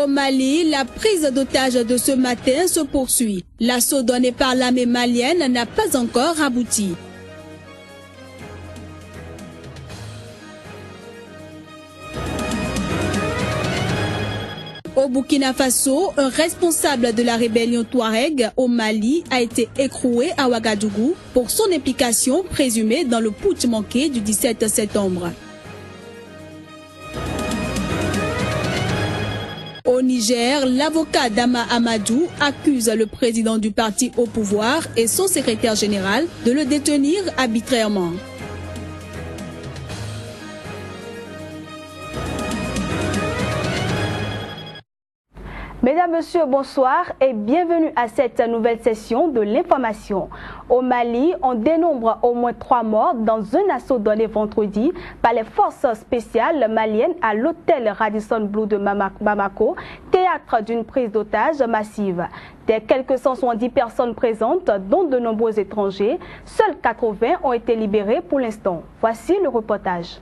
Au Mali, la prise d'otages de ce matin se poursuit. L'assaut donné par l'armée malienne n'a pas encore abouti. Au Burkina Faso, un responsable de la rébellion Touareg au Mali a été écroué à Ouagadougou pour son implication présumée dans le putsch manqué du 17 septembre. Au Niger, l'avocat d'Ama Amadou accuse le président du parti au pouvoir et son secrétaire général de le détenir arbitrairement. Mesdames, Messieurs, bonsoir et bienvenue à cette nouvelle session de l'information. Au Mali, on dénombre au moins 3 morts dans un assaut donné vendredi par les forces spéciales maliennes à l'hôtel Radisson Blu de Bamako, théâtre d'une prise d'otages massive. Des quelques 170 personnes présentes, dont de nombreux étrangers, seuls 80 ont été libérés pour l'instant. Voici le reportage.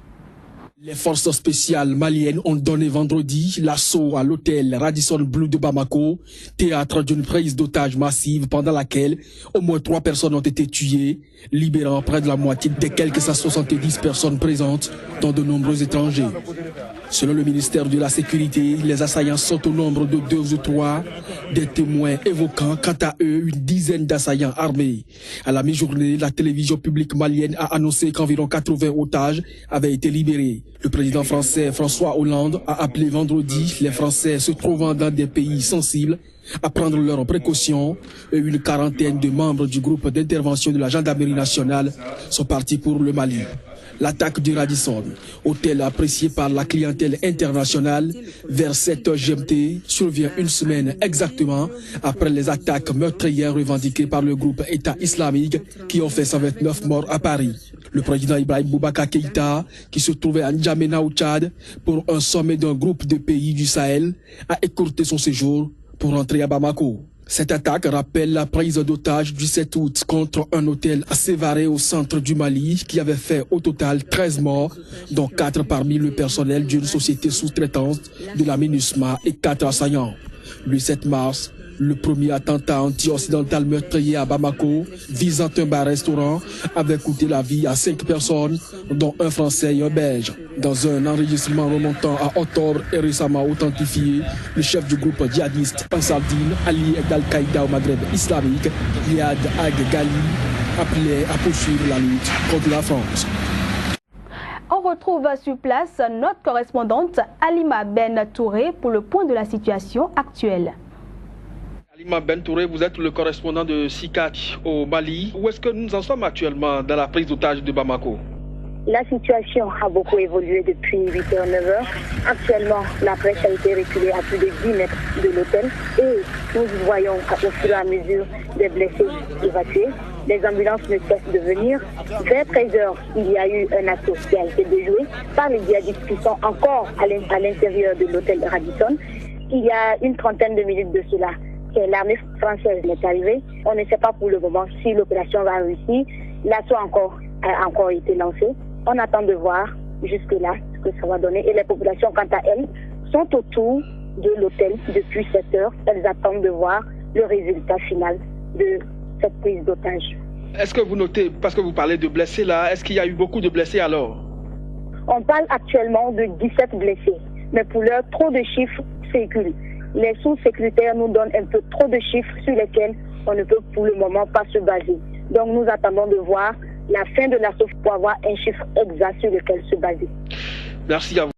Les forces spéciales maliennes ont donné vendredi l'assaut à l'hôtel Radisson Blu de Bamako, théâtre d'une prise d'otages massive pendant laquelle au moins 3 personnes ont été tuées, libérant près de la moitié des quelques 170 personnes présentes, dont de nombreux étrangers. Selon le ministère de la Sécurité, les assaillants sont au nombre de 2 ou 3, des témoins évoquant quant à eux une dizaine d'assaillants armés. À la mi-journée, la télévision publique malienne a annoncé qu'environ 80 otages avaient été libérés. Le président français François Hollande a appelé vendredi les Français se trouvant dans des pays sensibles à prendre leurs précautions et une quarantaine de membres du groupe d'intervention de la gendarmerie nationale sont partis pour le Mali. L'attaque du Radisson, hôtel apprécié par la clientèle internationale, vers 7h GMT, survient une semaine exactement après les attaques meurtrières revendiquées par le groupe État islamique qui ont fait 129 morts à Paris. Le président Ibrahim Boubacar Keïta, qui se trouvait à N'Djamena au Tchad pour un sommet d'un groupe de pays du Sahel, a écourté son séjour pour rentrer à Bamako. Cette attaque rappelle la prise d'otage du 7 août contre un hôtel à Sévaré au centre du Mali qui avait fait au total 13 morts, dont 4 parmi le personnel d'une société sous-traitante de la MINUSMA et 4 assaillants. Le 7 mars, le premier attentat anti-occidental meurtrier à Bamako, visant un bar-restaurant, avait coûté la vie à 5 personnes, dont un Français et un Belge. Dans un enregistrement remontant à octobre et récemment authentifié, le chef du groupe djihadiste Ansar-Dine, allié d'Al-Qaïda au Maghreb islamique, Riyad Ag-Ghali, appelait à poursuivre la lutte contre la France. On retrouve sur place notre correspondante Alima Ben Touré pour le point de la situation actuelle. Alima Ben Touré, vous êtes le correspondant de SICAT au Mali. Où est-ce que nous en sommes actuellement dans la prise d'otage de Bamako? La situation a beaucoup évolué depuis 8h, 9h. Actuellement, la presse a été reculée à plus de 10 mètres de l'hôtel et nous voyons au fur et à mesure des blessés évacués. Les ambulances ne cessent de venir. Vers 13h, il y a eu un assaut qui a été déjoué par les djihadistes qui sont encore à l'intérieur de l'hôtel Radisson. Il y a une trentaine de minutes de cela, l'armée française est arrivée. On ne sait pas pour le moment si l'opération va réussir. L'assaut a encore été lancé. On attend de voir jusque-là ce que ça va donner. Et les populations, quant à elles, sont autour de l'hôtel depuis 7 heures. Elles attendent de voir le résultat final de cette prise d'otage. Est-ce que vous notez, parce que vous parlez de blessés là, est-ce qu'il y a eu beaucoup de blessés alors? On parle actuellement de 17 blessés. Mais pour l'heure, trop de chiffres circulent. Les sous-sécuritaires nous donnent un peu trop de chiffres sur lesquels on ne peut pour le moment pas se baser. Donc nous attendons de voir la fin de l'assaut pour avoir un chiffre exact sur lequel se baser. Merci à vous.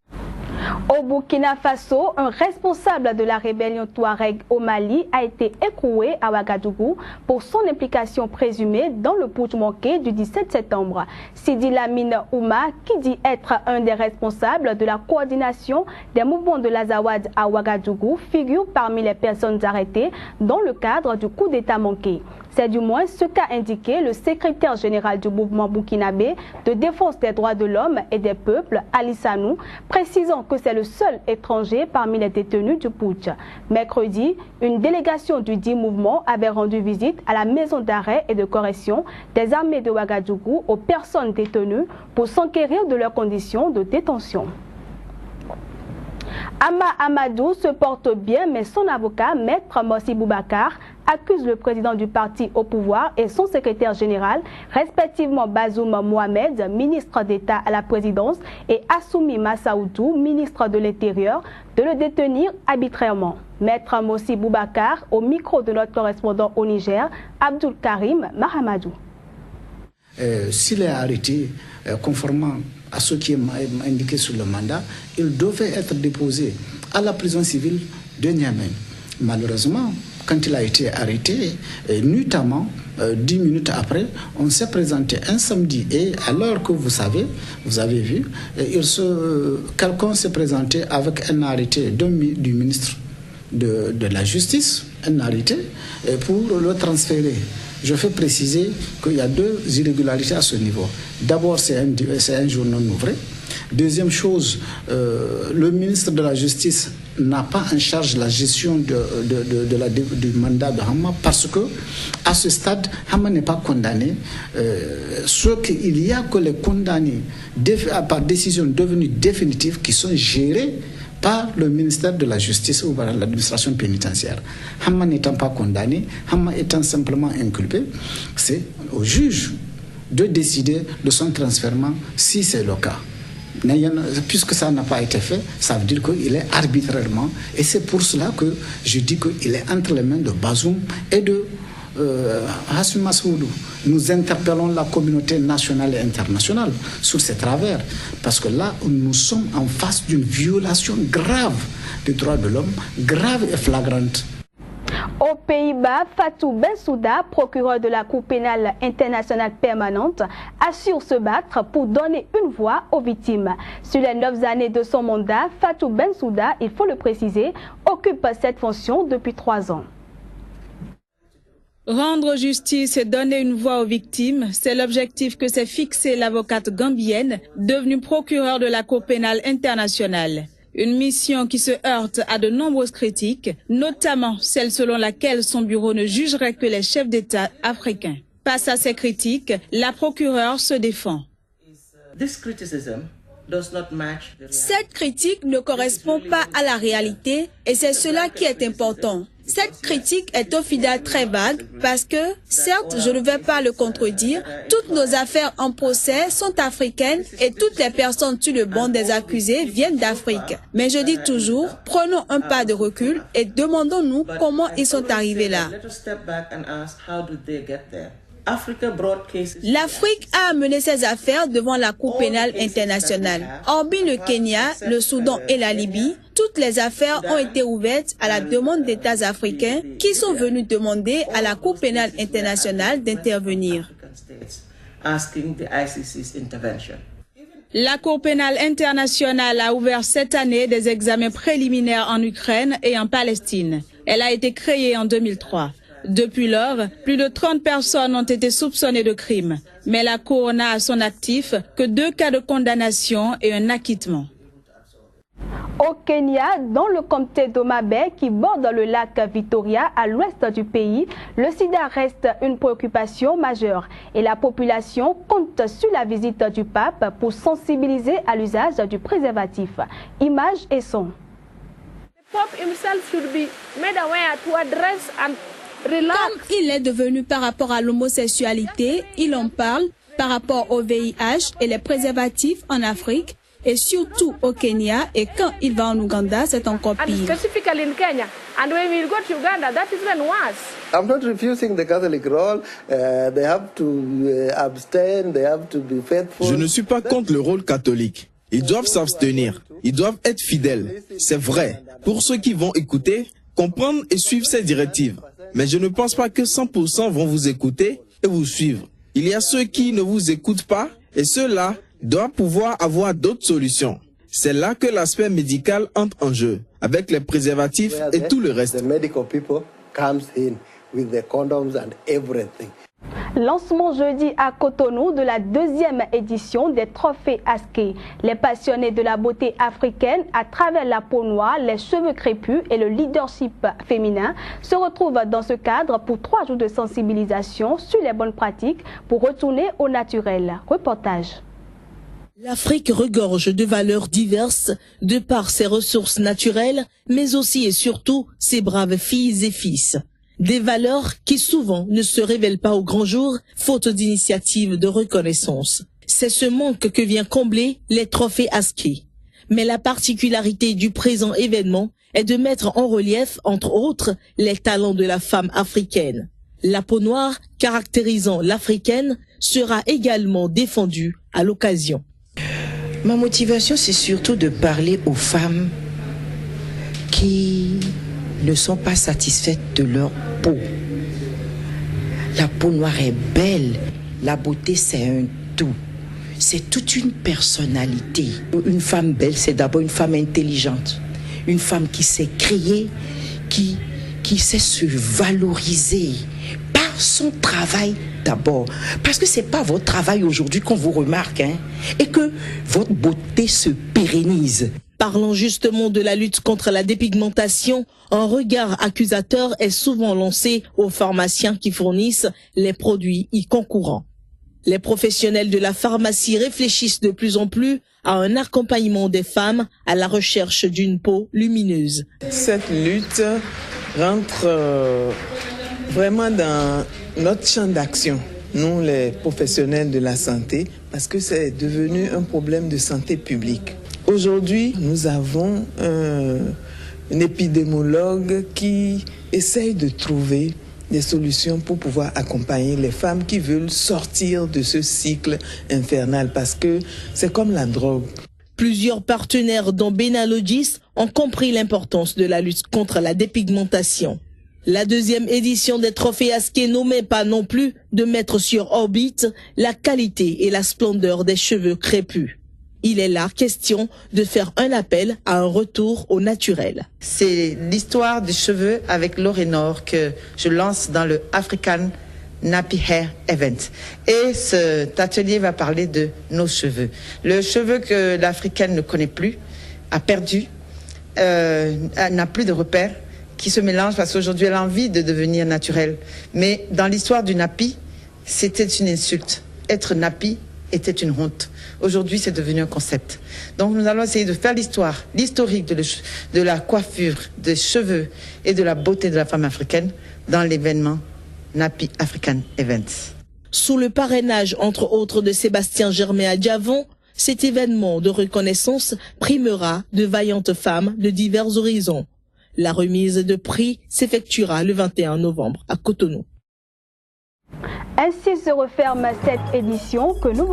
Au Burkina Faso, un responsable de la rébellion Touareg au Mali a été écroué à Ouagadougou pour son implication présumée dans le putsch manqué du 17 septembre. Sidi Lamine Ouma, qui dit être un des responsables de la coordination des mouvements de l'Azawad à Ouagadougou, figure parmi les personnes arrêtées dans le cadre du coup d'État manqué. C'est du moins ce qu'a indiqué le secrétaire général du mouvement burkinabé de défense des droits de l'homme et des peuples, Ali Sanou, précisant que c'est le seul étranger parmi les détenus du putsch. Mercredi, une délégation du dit mouvement avait rendu visite à la maison d'arrêt et de correction des armées de Ouagadougou aux personnes détenues pour s'enquérir de leurs conditions de détention. Ama Amadou se porte bien, mais son avocat, Maître Morsi Boubacar, accuse le président du parti au pouvoir et son secrétaire général, respectivement Bazoum Mohamed, ministre d'État à la présidence, et Assoumi Massaoudou, ministre de l'Intérieur, de le détenir arbitrairement. Maître Morsi Boubacar, au micro de notre correspondant au Niger, Abdul Karim Mahamadou. S'il est arrêté conformément à ce qui est indiqué sur le mandat, il devait être déposé à la prison civile de Niamey. Malheureusement, quand il a été arrêté, nuitamment, 10 minutes après, on s'est présenté un samedi. Et alors que vous avez vu, quelqu'un s'est présenté avec un arrêté du ministre de la Justice, un arrêté, pour le transférer. Je fais préciser qu'il y a deux irrégularités à ce niveau. D'abord, c'est un jour non ouvré. Deuxième chose, le ministre de la Justice n'a pas en charge la gestion du mandat de Hamma parce que, à ce stade, Hamma n'est pas condamné. Il y a que les condamnés par décision devenue définitive qui sont gérés par le ministère de la Justice ou par l'administration pénitentiaire. Hamma n'étant pas condamné, Hamma étant simplement inculpé, c'est au juge de décider de son transfèrement si c'est le cas. Puisque ça n'a pas été fait, ça veut dire qu'il est arbitrairement. Et c'est pour cela que je dis qu'il est entre les mains de Bazoum et de Assoumi Massaoudou. Nous interpellons la communauté nationale et internationale sur ces travers. Parce que là, nous sommes en face d'une violation grave des droits de l'homme, grave et flagrante. Aux Pays-Bas, Fatou Bensouda, procureur de la Cour pénale internationale permanente, assure se battre pour donner une voix aux victimes. Sur les 9 années de son mandat, Fatou Bensouda, il faut le préciser, occupe cette fonction depuis 3 ans. Rendre justice et donner une voix aux victimes, c'est l'objectif que s'est fixé l'avocate gambienne, devenue procureure de la Cour pénale internationale. Une mission qui se heurte à de nombreuses critiques, notamment celle selon laquelle son bureau ne jugerait que les chefs d'État africains. Face à ces critiques, la procureure se défend. Cette critique ne correspond pas à la réalité et c'est cela qui est important. Cette critique est au final très vague parce que, certes, je ne vais pas le contredire, toutes nos affaires en procès sont africaines et toutes les personnes sur le banc des accusés viennent d'Afrique. Mais je dis toujours, prenons un pas de recul et demandons-nous comment ils sont arrivés là. L'Afrique a amené ses affaires devant la Cour pénale internationale. Hormis le Kenya, le Soudan et la Libye, toutes les affaires ont été ouvertes à la demande d'États africains qui sont venus demander à la Cour pénale internationale d'intervenir. La Cour pénale internationale a ouvert cette année des examens préliminaires en Ukraine et en Palestine. Elle a été créée en 2003. Depuis lors, plus de 30 personnes ont été soupçonnées de crimes. Mais la Cour n'a à son actif que 2 cas de condamnation et un acquittement. Au Kenya, dans le comté d'Homa Bay qui borde le lac Victoria à l'ouest du pays, le sida reste une préoccupation majeure et la population compte sur la visite du pape pour sensibiliser à l'usage du préservatif. Images et son. Comme il est devenu par rapport à l'homosexualité, il en parle par rapport au VIH et les préservatifs en Afrique et surtout au Kenya, et quand il va en Ouganda, c'est encore pire. I'm not refusing the Catholic role. They have to abstain, they have to be faithful. Je ne suis pas contre le rôle catholique. Ils doivent s'abstenir, ils doivent être fidèles. C'est vrai, pour ceux qui vont écouter, comprendre et suivre ces directives. Mais je ne pense pas que 100% vont vous écouter et vous suivre. Il y a ceux qui ne vous écoutent pas et ceux-là doivent pouvoir avoir d'autres solutions. C'est là que l'aspect médical entre en jeu, avec les préservatifs et tout le reste. Lancement jeudi à Cotonou de la 2e édition des trophées Askey. Les passionnés de la beauté africaine à travers la peau noire, les cheveux crépus et le leadership féminin se retrouvent dans ce cadre pour 3 jours de sensibilisation sur les bonnes pratiques pour retourner au naturel. Reportage. L'Afrique regorge de valeurs diverses de par ses ressources naturelles, mais aussi et surtout ses braves filles et fils. Des valeurs qui souvent ne se révèlent pas au grand jour, faute d'initiatives de reconnaissance. C'est ce manque que vient combler les trophées Aské. Mais la particularité du présent événement est de mettre en relief, entre autres, les talents de la femme africaine. La peau noire, caractérisant l'africaine, sera également défendue à l'occasion. Ma motivation, c'est surtout de parler aux femmes qui ne sont pas satisfaites de leur peau. La peau noire est belle, la beauté c'est un tout. C'est toute une personnalité. Une femme belle, c'est d'abord une femme intelligente. Une femme qui sait créer, qui sait se valoriser par son travail d'abord. Parce que c'est pas votre travail aujourd'hui qu'on vous remarque, hein, et que votre beauté se pérennise. Parlant justement de la lutte contre la dépigmentation, un regard accusateur est souvent lancé aux pharmaciens qui fournissent les produits y concourant. Les professionnels de la pharmacie réfléchissent de plus en plus à un accompagnement des femmes à la recherche d'une peau lumineuse. Cette lutte rentre vraiment dans notre champ d'action, nous les professionnels de la santé, parce que c'est devenu un problème de santé publique. Aujourd'hui, nous avons un épidémiologue qui essaye de trouver des solutions pour pouvoir accompagner les femmes qui veulent sortir de ce cycle infernal, parce que c'est comme la drogue. Plusieurs partenaires dont Benalogis ont compris l'importance de la lutte contre la dépigmentation. La deuxième édition des trophées Aské n'omet pas non plus de mettre sur orbite la qualité et la splendeur des cheveux crépus. Il est là question de faire un appel à un retour au naturel. C'est l'histoire des cheveux avec Lorénor que je lance dans le African Nappy Hair Event. Et cet atelier va parler de nos cheveux. Le cheveu que l'Africaine ne connaît plus, a perdu, n'a plus de repères, qui se mélange parce qu'aujourd'hui elle a envie de devenir naturelle. Mais dans l'histoire du nappy, c'était une insulte. Être nappy était une honte. Aujourd'hui, c'est devenu un concept. Donc nous allons essayer de faire l'historique de la coiffure, des cheveux et de la beauté de la femme africaine dans l'événement Nappy African Events. Sous le parrainage, entre autres, de Sébastien Germain à Diavon, cet événement de reconnaissance primera de vaillantes femmes de divers horizons. La remise de prix s'effectuera le 21 novembre à Cotonou. Ainsi se referme cette édition que nous